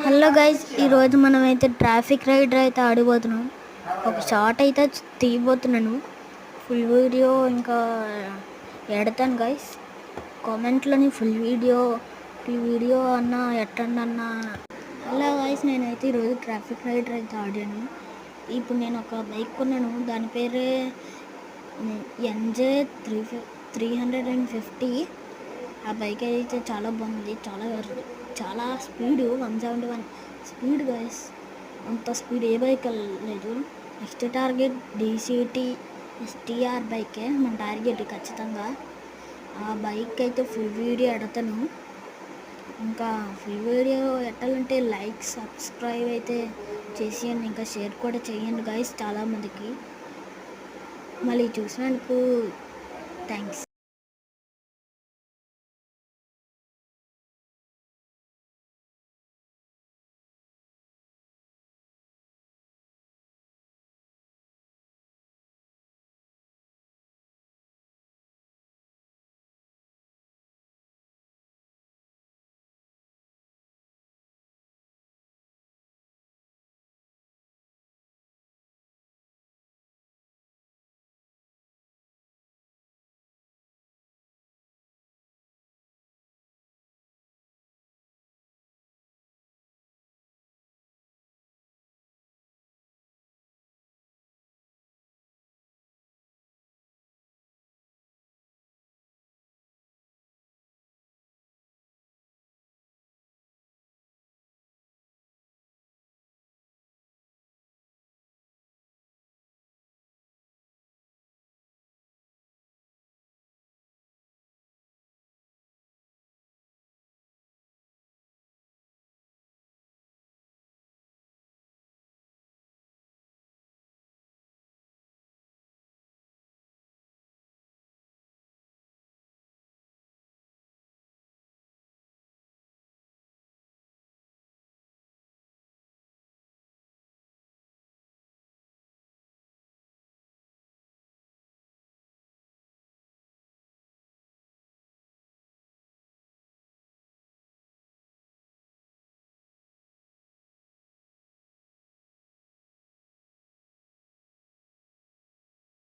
Hello guys, ఈరోజు మనమైతే traffic rider అయితే ఆడిపోతున్నాం. ఒక షార్ట్ అయితే తీయబోతున్నాను. ఫుల్ వీడియో ఇంకా ఎడతాను గైస్. కామెంట్లోని ఫుల్ వీడియో అన్నా ఎట్టండి అన్నా. హలో గైస్, నేనైతే ఈరోజు ట్రాఫిక్ రైడర్ అయితే ఆడాను. ఇప్పుడు నేను ఒక బైక్ కొన్నాను, దాని పేరే NJ350. ఆ బైక్ అయితే చాలా బాగుంది, చాలా స్పీడ్, 171 స్పీడ్ గైస్. అంత స్పీడ్ ఏ బైక్ లేదు. నెక్స్ట్ టార్గెట్ DCT STR బైకే మన టార్గెట్ ఖచ్చితంగా. ఆ బైక్ అయితే ఫుల్ వీడియో ఎడతాను. ఇంకా ఫుల్ వీడియో ఎట్టాలంటే లైక్ సబ్స్క్రైబ్ అయితే చేసేయండి, ఇంకా షేర్ కూడా చేయండి గైస్ చాలామందికి. మళ్ళీ చూసినందుకు థ్యాంక్స్.